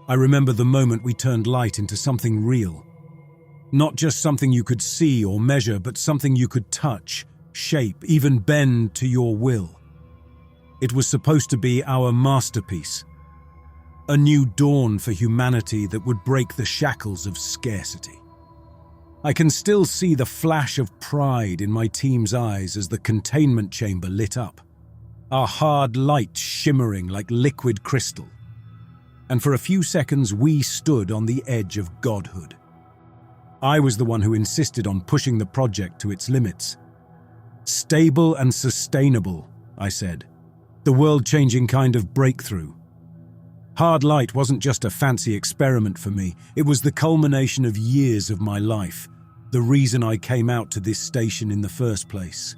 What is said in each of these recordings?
I remember the moment we turned light into something real. Not just something you could see or measure, but something you could touch, shape, even bend to your will. It was supposed to be our masterpiece. A new dawn for humanity that would break the shackles of scarcity. I can still see the flash of pride in my team's eyes as the containment chamber lit up, our hard light shimmering like liquid crystal. And for a few seconds we stood on the edge of godhood. I was the one who insisted on pushing the project to its limits. Stable and sustainable, I said. The world-changing kind of breakthrough. Hard light wasn't just a fancy experiment for me, it was the culmination of years of my life, the reason I came out to this station in the first place.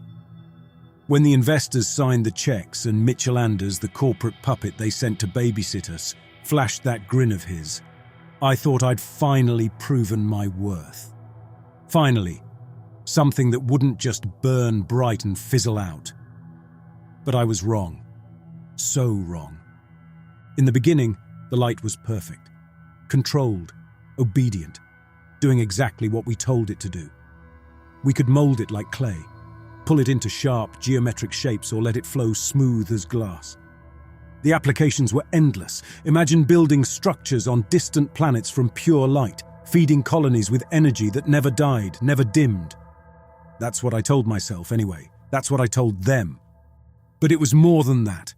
When the investors signed the checks and Mitchell Anders, the corporate puppet they sent to babysit us, flashed that grin of his, I thought I'd finally proven my worth. Finally, something that wouldn't just burn bright and fizzle out. But I was wrong. So wrong. In the beginning, the light was perfect. Controlled, obedient, doing exactly what we told it to do. We could mold it like clay, pull it into sharp, geometric shapes or let it flow smooth as glass. The applications were endless. Imagine building structures on distant planets from pure light, feeding colonies with energy that never died, never dimmed. That's what I told myself anyway. That's what I told them. But it was more than that.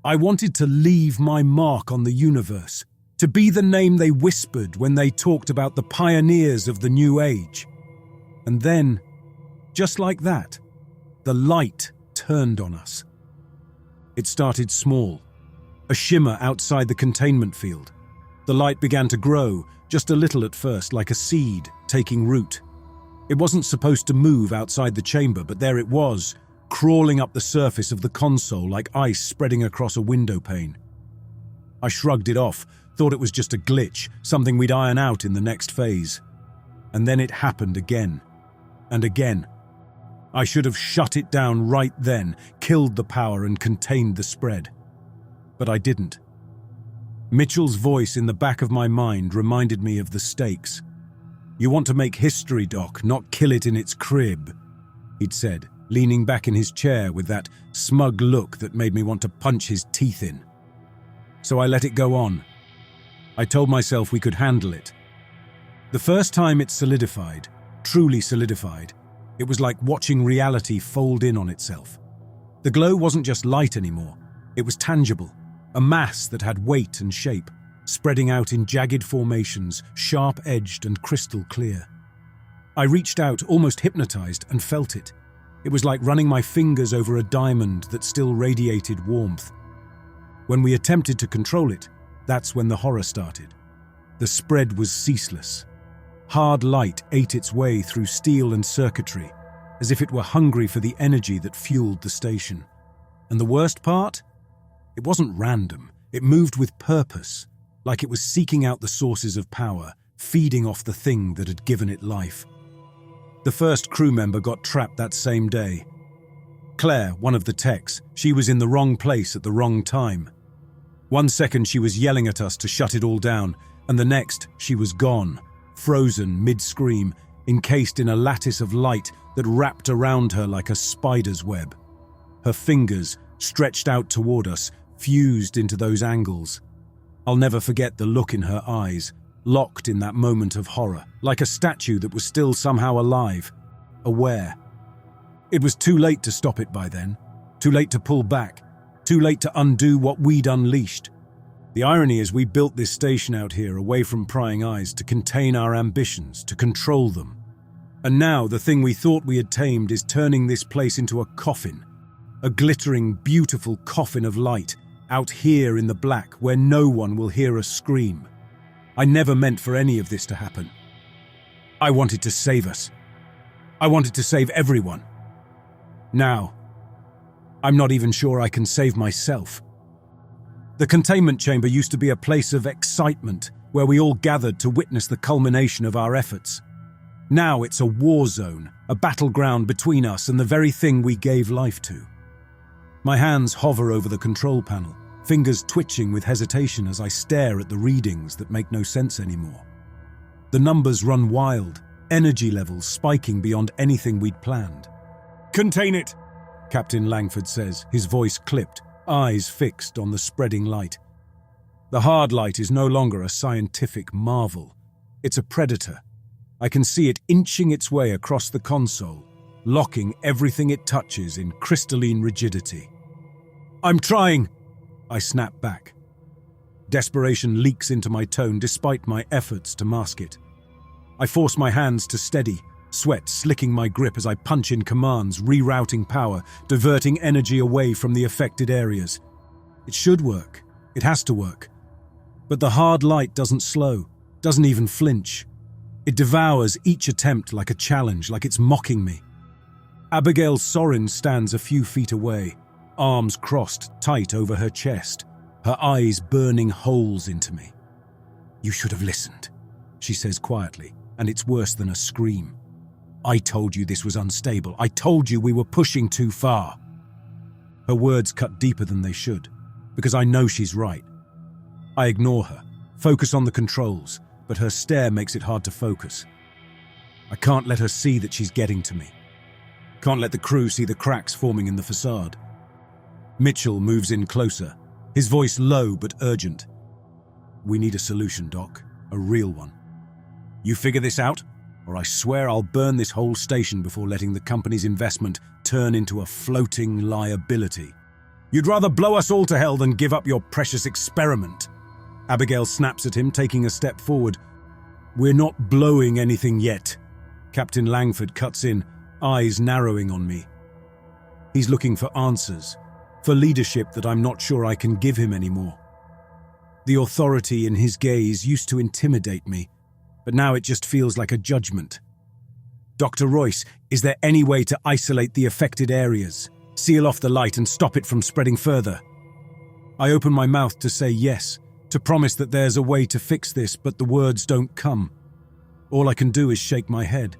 I wanted to leave my mark on the universe, to be the name they whispered when they talked about the pioneers of the new age. And then, just like that, the light turned on us. It started small, a shimmer outside the containment field. The light began to grow, just a little at first, like a seed taking root. It wasn't supposed to move outside the chamber, but there it was, crawling up the surface of the console like ice spreading across a window pane. I shrugged it off, thought it was just a glitch, something we'd iron out in the next phase. And then it happened again, and again. I should have shut it down right then, killed the power and contained the spread. But I didn't. Mitchell's voice in the back of my mind reminded me of the stakes. "You want to make history, Doc, not kill it in its crib," he'd said, leaning back in his chair with that smug look that made me want to punch his teeth in. So I let it go on. I told myself we could handle it. The first time it solidified, truly solidified, it was like watching reality fold in on itself. The glow wasn't just light anymore, it was tangible, a mass that had weight and shape, spreading out in jagged formations, sharp-edged and crystal clear. I reached out, almost hypnotized, and felt it. It was like running my fingers over a diamond that still radiated warmth. When we attempted to control it, that's when the horror started. The spread was ceaseless. Hard light ate its way through steel and circuitry, as if it were hungry for the energy that fueled the station. And the worst part? It wasn't random. It moved with purpose, like it was seeking out the sources of power, feeding off the thing that had given it life. The first crew member got trapped that same day. Claire, one of the techs, she was in the wrong place at the wrong time. 1 second she was yelling at us to shut it all down, and the next she was gone, frozen mid-scream, encased in a lattice of light that wrapped around her like a spider's web. Her fingers, stretched out toward us, fused into those angles. I'll never forget the look in her eyes, locked in that moment of horror, like a statue that was still somehow alive, aware. It was too late to stop it by then, too late to pull back, too late to undo what we'd unleashed. The irony is we built this station out here away from prying eyes to contain our ambitions, to control them. And now the thing we thought we had tamed is turning this place into a coffin, a glittering, beautiful coffin of light, out here in the black where no one will hear us scream. I never meant for any of this to happen. I wanted to save us. I wanted to save everyone. Now, I'm not even sure I can save myself. The containment chamber used to be a place of excitement where we all gathered to witness the culmination of our efforts. Now it's a war zone, a battleground between us and the very thing we gave life to. My hands hover over the control panel, fingers twitching with hesitation as I stare at the readings that make no sense anymore. The numbers run wild, energy levels spiking beyond anything we'd planned. "Contain it," Captain Langford says, his voice clipped, eyes fixed on the spreading light. The hard light is no longer a scientific marvel. It's a predator. I can see it inching its way across the console, locking everything it touches in crystalline rigidity. "I'm trying," I snap back. Desperation leaks into my tone despite my efforts to mask it. I force my hands to steady, sweat slicking my grip as I punch in commands, rerouting power, diverting energy away from the affected areas. It should work. It has to work. But the hard light doesn't slow, doesn't even flinch. It devours each attempt like a challenge, like it's mocking me. Abigail Sorin stands a few feet away, arms crossed tight over her chest, her eyes burning holes into me. "You should have listened," she says quietly, and it's worse than a scream. "I told you this was unstable. I told you we were pushing too far." Her words cut deeper than they should, because I know she's right. I ignore her, focus on the controls, but her stare makes it hard to focus. I can't let her see that she's getting to me. Can't let the crew see the cracks forming in the facade. Mitchell moves in closer, his voice low but urgent. "We need a solution, Doc, a real one. You figure this out, or I swear I'll burn this whole station before letting the company's investment turn into a floating liability." "You'd rather blow us all to hell than give up your precious experiment." Abigail snaps at him, taking a step forward. "We're not blowing anything yet." Captain Langford cuts in, eyes narrowing on me. He's looking for answers, for leadership that I'm not sure I can give him anymore. The authority in his gaze used to intimidate me, but now it just feels like a judgment. "Dr. Royce, is there any way to isolate the affected areas, seal off the light and stop it from spreading further?" I open my mouth to say yes, to promise that there's a way to fix this, but the words don't come. All I can do is shake my head.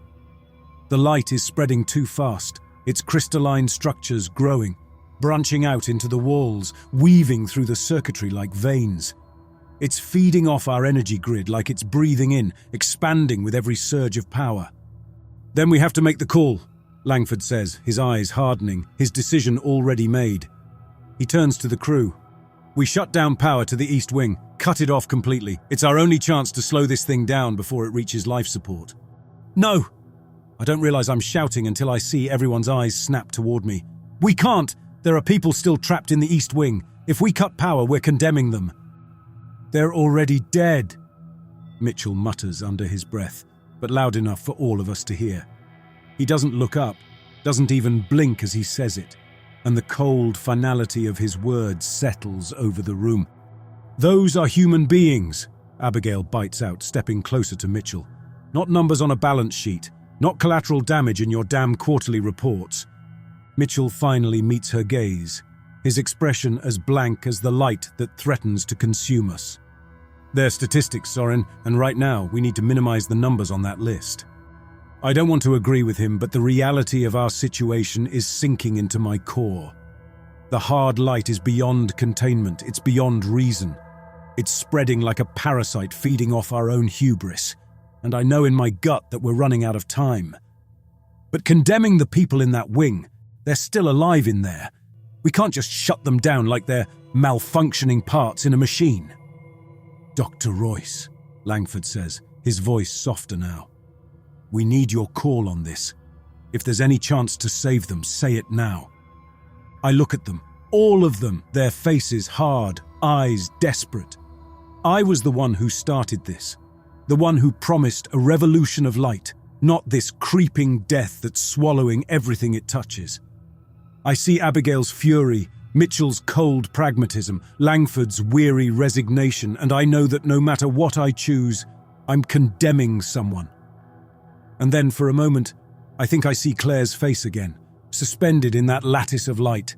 The light is spreading too fast, its crystalline structures growing, branching out into the walls, weaving through the circuitry like veins. It's feeding off our energy grid like it's breathing in, expanding with every surge of power. "Then we have to make the call," Langford says, his eyes hardening, his decision already made. He turns to the crew. "We shut down power to the east wing, cut it off completely. It's our only chance to slow this thing down before it reaches life support." "No!" I don't realize I'm shouting until I see everyone's eyes snap toward me. "We can't! There are people still trapped in the east wing. If we cut power, we're condemning them." "They're already dead," Mitchell mutters under his breath, but loud enough for all of us to hear. He doesn't look up, doesn't even blink as he says it, and the cold finality of his words settles over the room. "Those are human beings," Abigail bites out, stepping closer to Mitchell. "Not numbers on a balance sheet, not collateral damage in your damn quarterly reports." Mitchell finally meets her gaze, his expression as blank as the light that threatens to consume us. "They're statistics, Sorin, and right now we need to minimize the numbers on that list." I don't want to agree with him, but the reality of our situation is sinking into my core. The hard light is beyond containment, it's beyond reason. It's spreading like a parasite feeding off our own hubris, and I know in my gut that we're running out of time. But condemning the people in that wing, they're still alive in there. We can't just shut them down like they're malfunctioning parts in a machine. "Dr. Royce," Langford says, his voice softer now. "We need your call on this. If there's any chance to save them, say it now." I look at them, all of them, their faces hard, eyes desperate. I was the one who started this, the one who promised a revolution of light, not this creeping death that's swallowing everything it touches. I see Abigail's fury, Mitchell's cold pragmatism, Langford's weary resignation, and I know that no matter what I choose, I'm condemning someone. And then for a moment, I think I see Claire's face again, suspended in that lattice of light.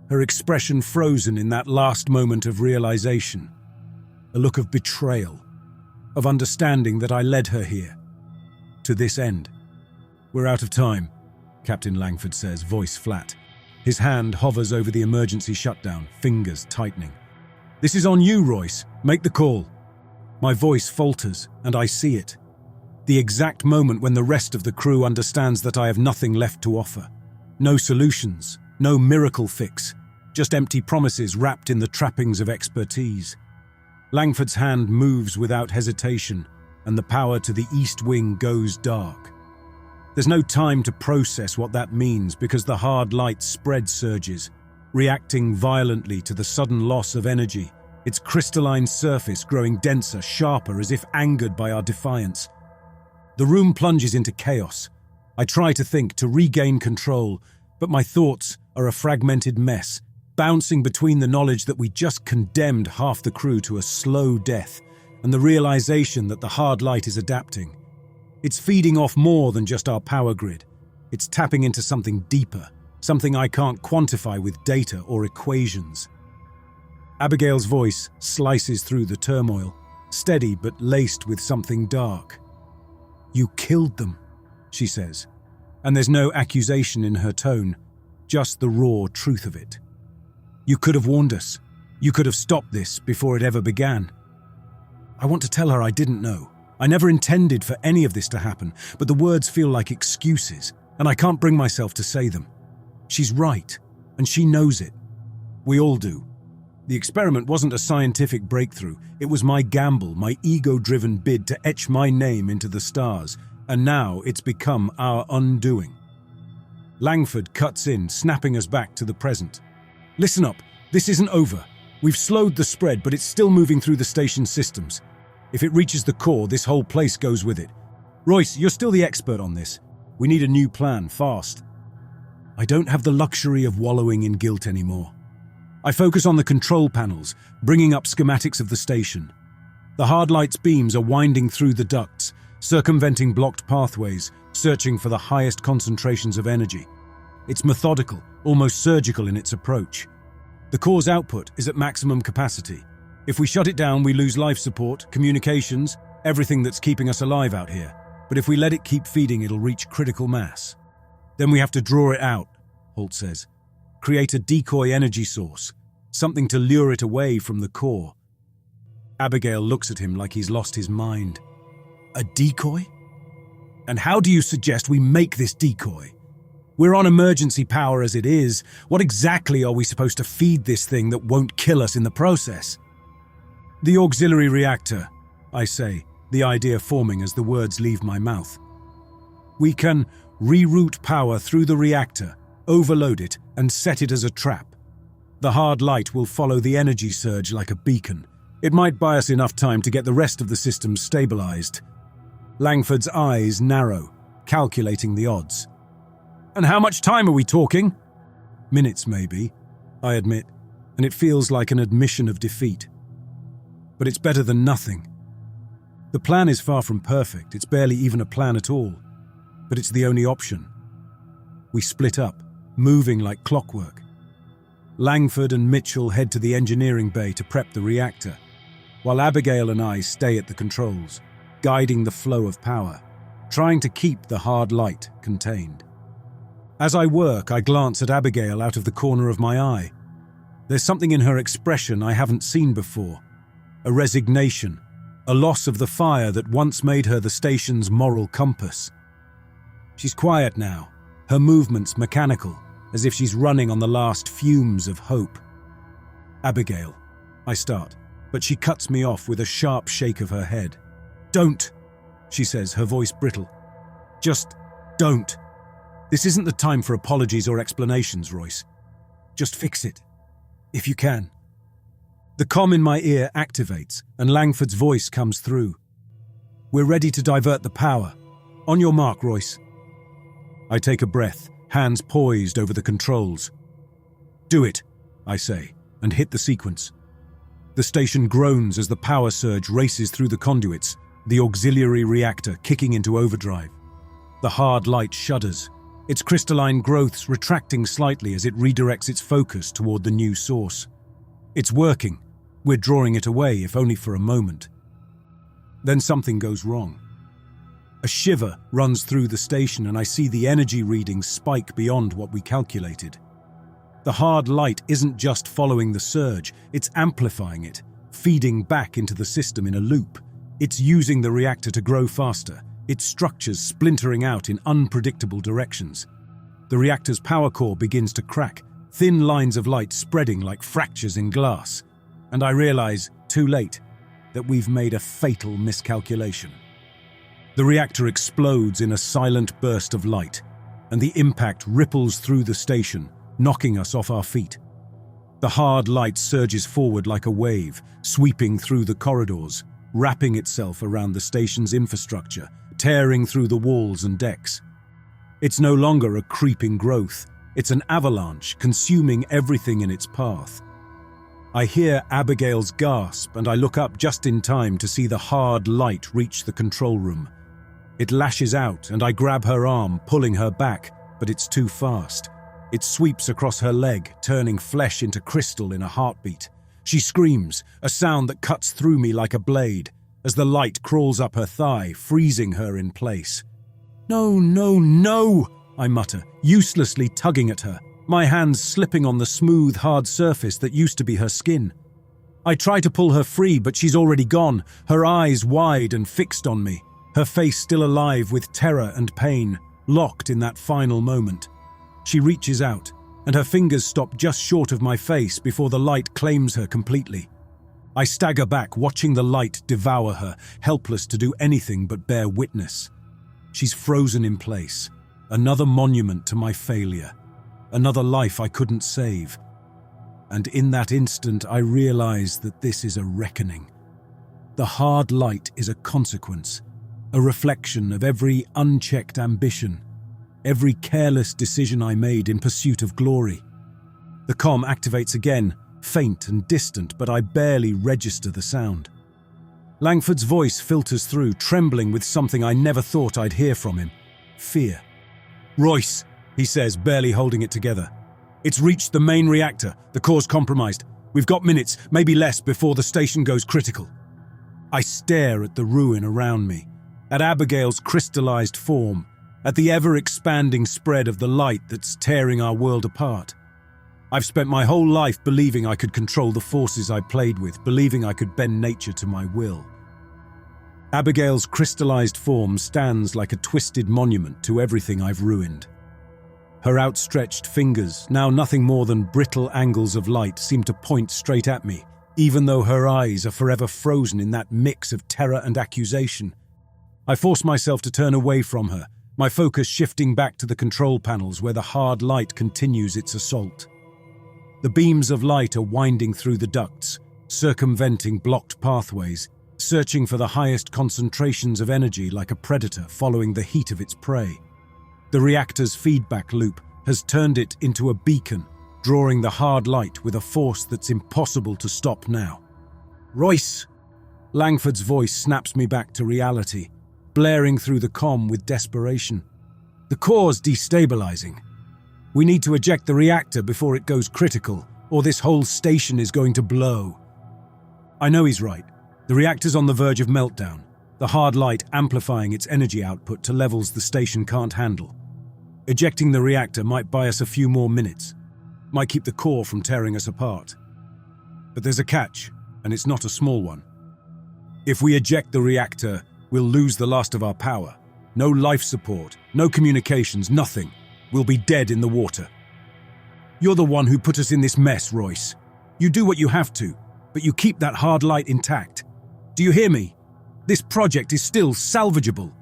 Her expression frozen in that last moment of realization. A look of betrayal, of understanding that I led her here. To this end. "We're out of time," Captain Langford says, voice flat. His hand hovers over the emergency shutdown, fingers tightening. "This is on you, Royce. Make the call." My voice falters, and I see it. The exact moment when the rest of the crew understands that I have nothing left to offer. No solutions, no miracle fix, just empty promises wrapped in the trappings of expertise. Langford's hand moves without hesitation, and the power to the east wing goes dark. There's no time to process what that means because the hard light spread surges, reacting violently to the sudden loss of energy, its crystalline surface growing denser, sharper, as if angered by our defiance. The room plunges into chaos. I try to think, to regain control, but my thoughts are a fragmented mess, bouncing between the knowledge that we just condemned half the crew to a slow death and the realization that the hard light is adapting. It's feeding off more than just our power grid. It's tapping into something deeper, something I can't quantify with data or equations. Abigail's voice slices through the turmoil, steady but laced with something dark. "You killed them," she says, and there's no accusation in her tone, just the raw truth of it. "You could have warned us. You could have stopped this before it ever began." I want to tell her I didn't know. I never intended for any of this to happen, but the words feel like excuses, and I can't bring myself to say them. She's right, and she knows it. We all do. The experiment wasn't a scientific breakthrough. It was my gamble, my ego-driven bid to etch my name into the stars, and now it's become our undoing. Langford cuts in, snapping us back to the present. "Listen up, this isn't over. We've slowed the spread, but it's still moving through the station systems. If it reaches the core, this whole place goes with it. Royce, you're still the expert on this. We need a new plan, fast." I don't have the luxury of wallowing in guilt anymore. I focus on the control panels, bringing up schematics of the station. The hard light's beams are winding through the ducts, circumventing blocked pathways, searching for the highest concentrations of energy. It's methodical, almost surgical in its approach. The core's output is at maximum capacity. If we shut it down, we lose life support, communications, everything that's keeping us alive out here. But if we let it keep feeding, it'll reach critical mass. Then we have to draw it out, Holt says. Create a decoy energy source, something to lure it away from the core. Abigail looks at him like he's lost his mind. A decoy? And how do you suggest we make this decoy? We're on emergency power as it is. What exactly are we supposed to feed this thing that won't kill us in the process? The auxiliary reactor, I say, the idea forming as the words leave my mouth. We can reroute power through the reactor, overload it, and set it as a trap. The hard light will follow the energy surge like a beacon. It might buy us enough time to get the rest of the system stabilized. Langford's eyes narrow, calculating the odds. And how much time are we talking? Minutes, maybe, I admit, and it feels like an admission of defeat. But it's better than nothing. The plan is far from perfect, it's barely even a plan at all, but it's the only option. We split up, moving like clockwork. Langford and Mitchell head to the engineering bay to prep the reactor, while Abigail and I stay at the controls, guiding the flow of power, trying to keep the hard light contained. As I work, I glance at Abigail out of the corner of my eye. There's something in her expression I haven't seen before. A resignation, a loss of the fire that once made her the station's moral compass. She's quiet now, her movements mechanical, as if she's running on the last fumes of hope. Abigail, I start, but she cuts me off with a sharp shake of her head. Don't, she says, her voice brittle. Just don't. This isn't the time for apologies or explanations, Royce. Just fix it, if you can. The comm in my ear activates, and Langford's voice comes through. We're ready to divert the power. On your mark, Royce. I take a breath, hands poised over the controls. Do it, I say, and hit the sequence. The station groans as the power surge races through the conduits, the auxiliary reactor kicking into overdrive. The hard light shudders, its crystalline growths retracting slightly as it redirects its focus toward the new source. It's working. We're drawing it away, if only for a moment. Then something goes wrong. A shiver runs through the station and I see the energy readings spike beyond what we calculated. The hard light isn't just following the surge, it's amplifying it, feeding back into the system in a loop. It's using the reactor to grow faster, its structures splintering out in unpredictable directions. The reactor's power core begins to crack, thin lines of light spreading like fractures in glass. And I realize, too late, that we've made a fatal miscalculation. The reactor explodes in a silent burst of light, and the impact ripples through the station, knocking us off our feet. The hard light surges forward like a wave, sweeping through the corridors, wrapping itself around the station's infrastructure, tearing through the walls and decks. It's no longer a creeping growth, it's an avalanche consuming everything in its path. I hear Abigail's gasp, and I look up just in time to see the hard light reach the control room. It lashes out, and I grab her arm, pulling her back, but it's too fast. It sweeps across her leg, turning flesh into crystal in a heartbeat. She screams, a sound that cuts through me like a blade, as the light crawls up her thigh, freezing her in place. "No, no, no!" I mutter, uselessly tugging at her, my hands slipping on the smooth, hard surface that used to be her skin. I try to pull her free, but she's already gone, her eyes wide and fixed on me, her face still alive with terror and pain, locked in that final moment. She reaches out, and her fingers stop just short of my face before the light claims her completely. I stagger back, watching the light devour her, helpless to do anything but bear witness. She's frozen in place, another monument to my failure, another life I couldn't save. And in that instant, I realize that this is a reckoning. The hard light is a consequence, a reflection of every unchecked ambition, every careless decision I made in pursuit of glory. The comm activates again, faint and distant, but I barely register the sound. Langford's voice filters through, trembling with something I never thought I'd hear from him: fear. "Royce," he says, barely holding it together. "It's reached the main reactor. The core's compromised. We've got minutes, maybe less, before the station goes critical." I stare at the ruin around me, at Abigail's crystallized form, at the ever-expanding spread of the light that's tearing our world apart. I've spent my whole life believing I could control the forces I played with, believing I could bend nature to my will. Abigail's crystallized form stands like a twisted monument to everything I've ruined. Her outstretched fingers, now nothing more than brittle angles of light, seem to point straight at me, even though her eyes are forever frozen in that mix of terror and accusation. I force myself to turn away from her, my focus shifting back to the control panels where the hard light continues its assault. The beams of light are winding through the ducts, circumventing blocked pathways, searching for the highest concentrations of energy like a predator following the heat of its prey. The reactor's feedback loop has turned it into a beacon, drawing the hard light with a force that's impossible to stop now. "Royce!" Langford's voice snaps me back to reality, blaring through the comm with desperation. "The core's destabilizing. We need to eject the reactor before it goes critical, or this whole station is going to blow." I know he's right. The reactor's on the verge of meltdown, the hard light amplifying its energy output to levels the station can't handle. Ejecting the reactor might buy us a few more minutes, might keep the core from tearing us apart. But there's a catch, and it's not a small one. If we eject the reactor, we'll lose the last of our power. No life support, no communications, nothing. We'll be dead in the water. You're the one who put us in this mess, Royce. You do what you have to, but you keep that hard light intact. Do you hear me? This project is still salvageable.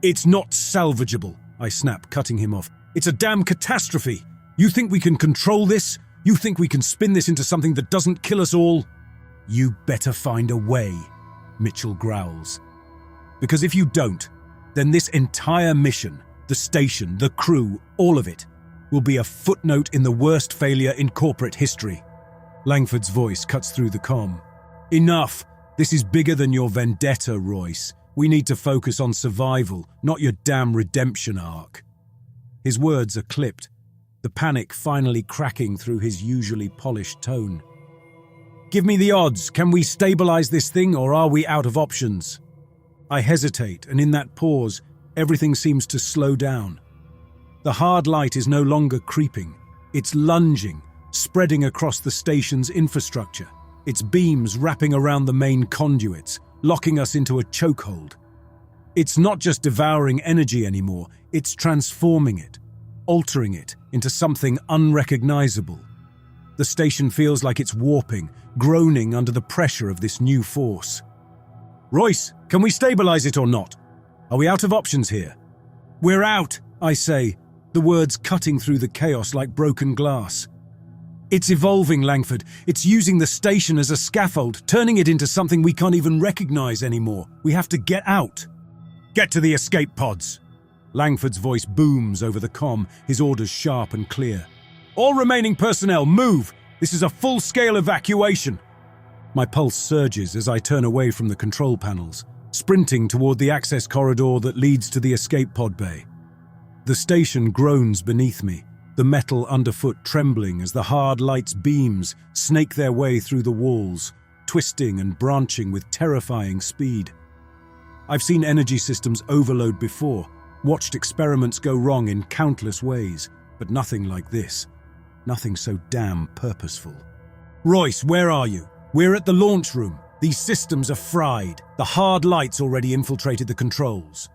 "It's not salvageable," I snap, cutting him off. "It's a damn catastrophe. You think we can control this? You think we can spin this into something that doesn't kill us all?" "You better find a way," Mitchell growls. "Because if you don't, then this entire mission, the station, the crew, all of it, will be a footnote in the worst failure in corporate history." Langford's voice cuts through the comm. "Enough! This is bigger than your vendetta, Royce. We need to focus on survival, not your damn redemption arc." His words are clipped, the panic finally cracking through his usually polished tone. "Give me the odds. Can we stabilize this thing, or are we out of options?" I hesitate, and in that pause, everything seems to slow down. The hard light is no longer creeping. It's lunging, spreading across the station's infrastructure, its beams wrapping around the main conduits, locking us into a chokehold. It's not just devouring energy anymore, it's transforming it, altering it into something unrecognizable. The station feels like it's warping, groaning under the pressure of this new force. Royce, can we stabilize it or not? Are we out of options here? We're out, I say, the words cutting through the chaos like broken glass. It's evolving, Langford. It's using the station as a scaffold, turning it into something we can't even recognize anymore. We have to get out. Get to the escape pods. Langford's voice booms over the comm, his orders sharp and clear. All remaining personnel, move! This is a full-scale evacuation. My pulse surges as I turn away from the control panels, sprinting toward the access corridor that leads to the escape pod bay. The station groans beneath me, the metal underfoot trembling as the hard light's beams snake their way through the walls, twisting and branching with terrifying speed. I've seen energy systems overload before, watched experiments go wrong in countless ways, but nothing like this. Nothing so damn purposeful. Royce, where are you? We're at the launch room. These systems are fried. The hard light's already infiltrated the controls.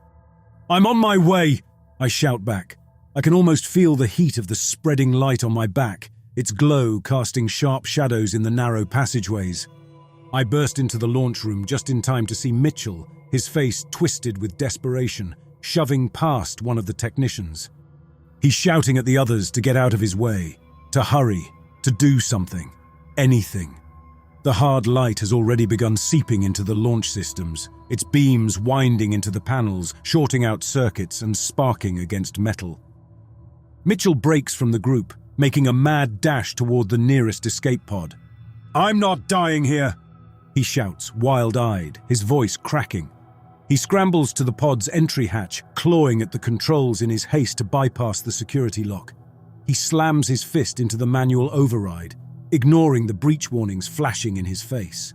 I'm on my way, I shout back. I can almost feel the heat of the spreading light on my back, its glow casting sharp shadows in the narrow passageways. I burst into the launch room just in time to see Mitchell, his face twisted with desperation, shoving past one of the technicians. He's shouting at the others to get out of his way, to hurry, to do something, anything. The hard light has already begun seeping into the launch systems, its beams winding into the panels, shorting out circuits and sparking against metal. Mitchell breaks from the group, making a mad dash toward the nearest escape pod. I'm not dying here, he shouts, wild-eyed, his voice cracking. He scrambles to the pod's entry hatch, clawing at the controls in his haste to bypass the security lock. He slams his fist into the manual override, ignoring the breach warnings flashing in his face.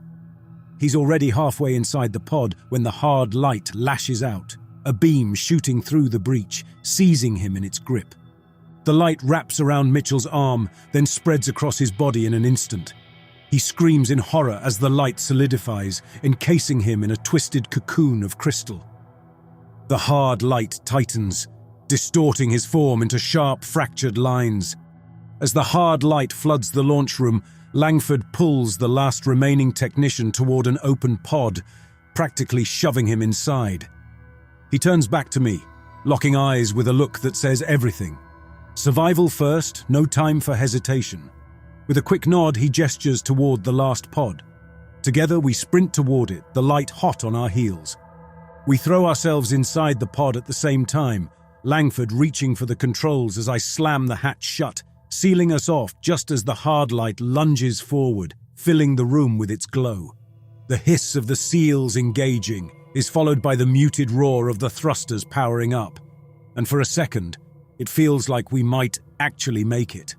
He's already halfway inside the pod when the hard light lashes out, a beam shooting through the breach, seizing him in its grip. The light wraps around Mitchell's arm, then spreads across his body in an instant. He screams in horror as the light solidifies, encasing him in a twisted cocoon of crystal. The hard light tightens, distorting his form into sharp, fractured lines. As the hard light floods the launch room, Langford pulls the last remaining technician toward an open pod, practically shoving him inside. He turns back to me, locking eyes with a look that says everything. Survival first, no time for hesitation. With a quick nod, he gestures toward the last pod. Together, we sprint toward it, the light hot on our heels. We throw ourselves inside the pod at the same time, Langford reaching for the controls as I slam the hatch shut, sealing us off just as the hard light lunges forward, filling the room with its glow. The hiss of the seals engaging is followed by the muted roar of the thrusters powering up, and for a second, it feels like we might actually make it.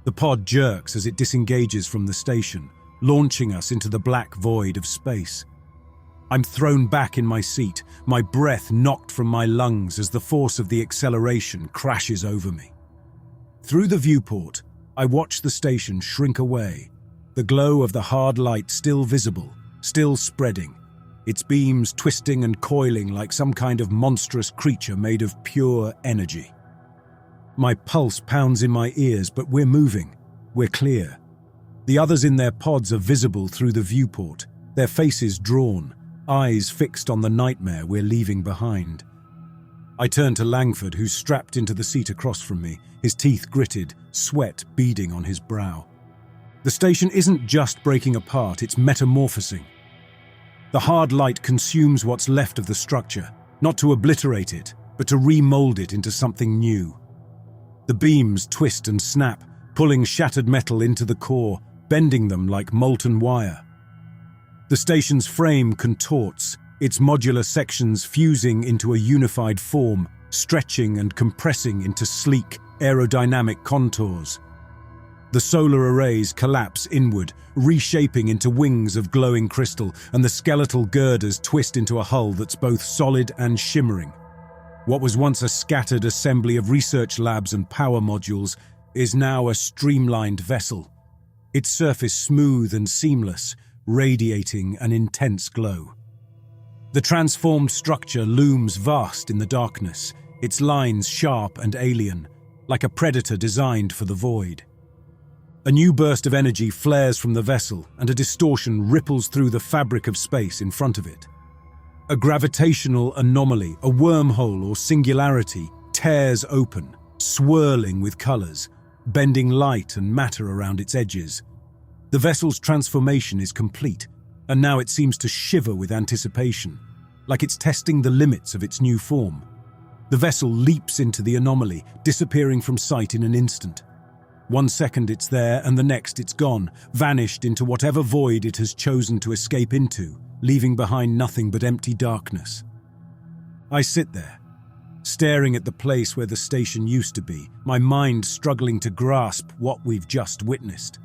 The pod jerks as it disengages from the station, launching us into the black void of space. I'm thrown back in my seat, my breath knocked from my lungs as the force of the acceleration crashes over me. Through the viewport, I watch the station shrink away, the glow of the hard light still visible, still spreading, its beams twisting and coiling like some kind of monstrous creature made of pure energy. My pulse pounds in my ears, but we're moving. We're clear. The others in their pods are visible through the viewport, their faces drawn, eyes fixed on the nightmare we're leaving behind. I turn to Langford, who's strapped into the seat across from me, his teeth gritted, sweat beading on his brow. The station isn't just breaking apart, it's metamorphosing. The hard light consumes what's left of the structure, not to obliterate it, but to remold it into something new. The beams twist and snap, pulling shattered metal into the core, bending them like molten wire. The station's frame contorts, its modular sections fusing into a unified form, stretching and compressing into sleek, aerodynamic contours. The solar arrays collapse inward, reshaping into wings of glowing crystal, and the skeletal girders twist into a hull that's both solid and shimmering. What was once a scattered assembly of research labs and power modules is now a streamlined vessel, its surface smooth and seamless, radiating an intense glow. The transformed structure looms vast in the darkness, its lines sharp and alien, like a predator designed for the void. A new burst of energy flares from the vessel, and a distortion ripples through the fabric of space in front of it. A gravitational anomaly, a wormhole or singularity, tears open, swirling with colors, bending light and matter around its edges. The vessel's transformation is complete, and now it seems to shiver with anticipation, like it's testing the limits of its new form. The vessel leaps into the anomaly, disappearing from sight in an instant. 1 second it's there, and the next it's gone, vanished into whatever void it has chosen to escape into, leaving behind nothing but empty darkness. I sit there, staring at the place where the station used to be, my mind struggling to grasp what we've just witnessed.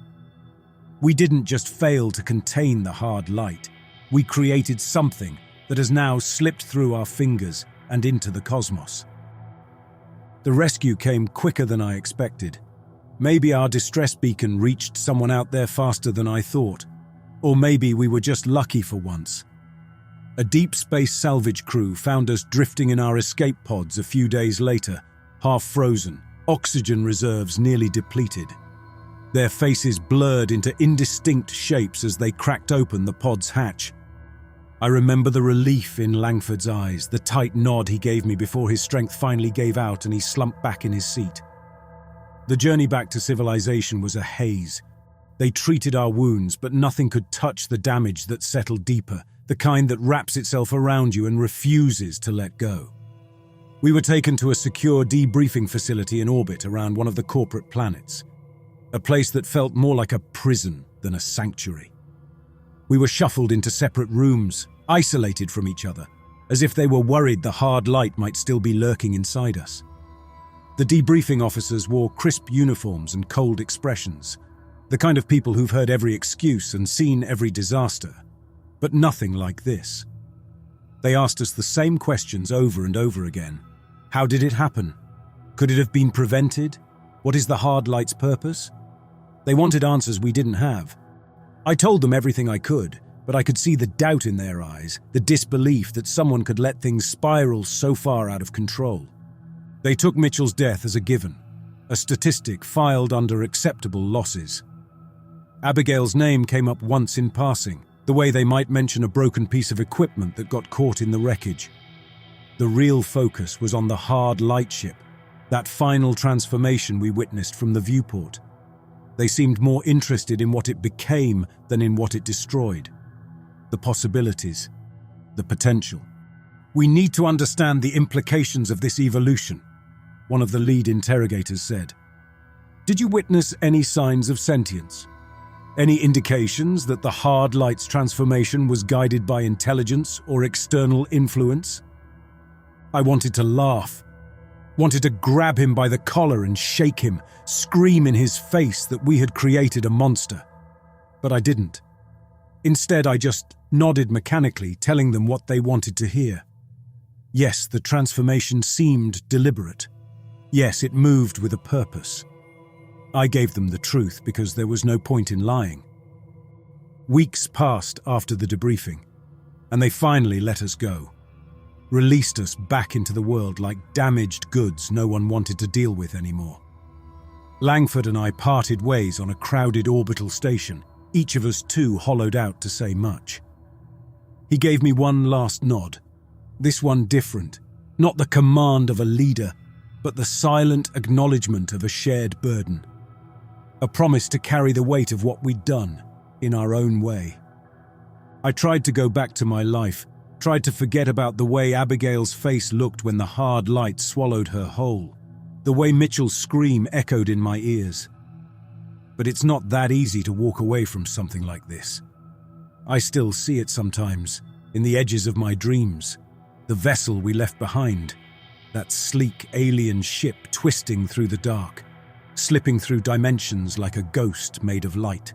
We didn't just fail to contain the hard light, we created something that has now slipped through our fingers and into the cosmos. The rescue came quicker than I expected. Maybe our distress beacon reached someone out there faster than I thought. Or maybe we were just lucky for once. A deep space salvage crew found us drifting in our escape pods a few days later, half frozen, oxygen reserves nearly depleted. Their faces blurred into indistinct shapes as they cracked open the pod's hatch. I remember the relief in Langford's eyes, the tight nod he gave me before his strength finally gave out and he slumped back in his seat. The journey back to civilization was a haze. They treated our wounds, but nothing could touch the damage that settled deeper, the kind that wraps itself around you and refuses to let go. We were taken to a secure debriefing facility in orbit around one of the corporate planets, a place that felt more like a prison than a sanctuary. We were shuffled into separate rooms, isolated from each other, as if they were worried the hard light might still be lurking inside us. The debriefing officers wore crisp uniforms and cold expressions, the kind of people who've heard every excuse and seen every disaster, but nothing like this. They asked us the same questions over and over again. How did it happen? Could it have been prevented? What is the hard light's purpose? They wanted answers we didn't have. I told them everything I could, but I could see the doubt in their eyes, the disbelief that someone could let things spiral so far out of control. They took Mitchell's death as a given, a statistic filed under acceptable losses. Abigail's name came up once in passing, the way they might mention a broken piece of equipment that got caught in the wreckage. The real focus was on the hard light ship, that final transformation we witnessed from the viewport. They seemed more interested in what it became than in what it destroyed. The possibilities, the potential. We need to understand the implications of this evolution, one of the lead interrogators said. Did you witness any signs of sentience? Any indications that the hard light's transformation was guided by intelligence or external influence? I wanted to laugh, wanted to grab him by the collar and shake him, scream in his face that we had created a monster. But I didn't. Instead, I just nodded mechanically, telling them what they wanted to hear. Yes, the transformation seemed deliberate. Yes, it moved with a purpose. I gave them the truth because there was no point in lying. Weeks passed after the debriefing, and they finally let us go. Released us back into the world like damaged goods no one wanted to deal with anymore. Langford and I parted ways on a crowded orbital station, each of us too hollowed out to say much. He gave me one last nod, this one different, not the command of a leader, but the silent acknowledgement of a shared burden. A promise to carry the weight of what we'd done, in our own way. I tried to go back to my life, tried to forget about the way Abigail's face looked when the hard light swallowed her whole, the way Mitchell's scream echoed in my ears. But it's not that easy to walk away from something like this. I still see it sometimes, in the edges of my dreams, the vessel we left behind, that sleek alien ship twisting through the dark, slipping through dimensions like a ghost made of light.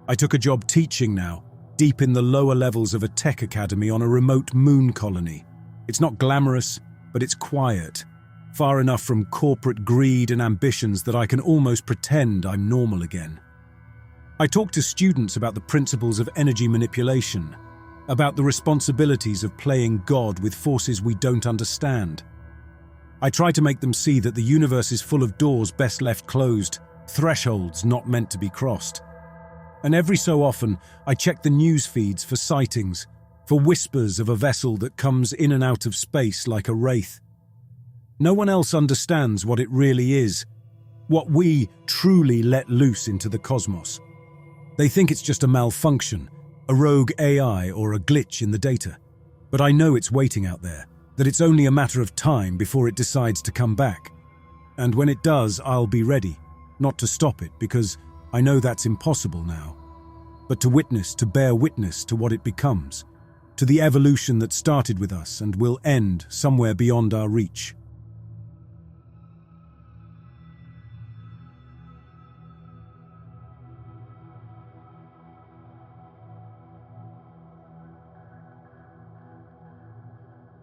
I took a job teaching now, deep in the lower levels of a tech academy on a remote moon colony. It's not glamorous, but it's quiet, far enough from corporate greed and ambitions that I can almost pretend I'm normal again. I talk to students about the principles of energy manipulation, about the responsibilities of playing God with forces we don't understand. I try to make them see that the universe is full of doors best left closed, thresholds not meant to be crossed. And every so often, I check the news feeds for sightings, for whispers of a vessel that comes in and out of space like a wraith. No one else understands what it really is, what we truly let loose into the cosmos. They think it's just a malfunction, a rogue AI or a glitch in the data. But I know it's waiting out there, that it's only a matter of time before it decides to come back. And when it does, I'll be ready, not to stop it, because I know that's impossible now, but to bear witness to what it becomes, to the evolution that started with us and will end somewhere beyond our reach.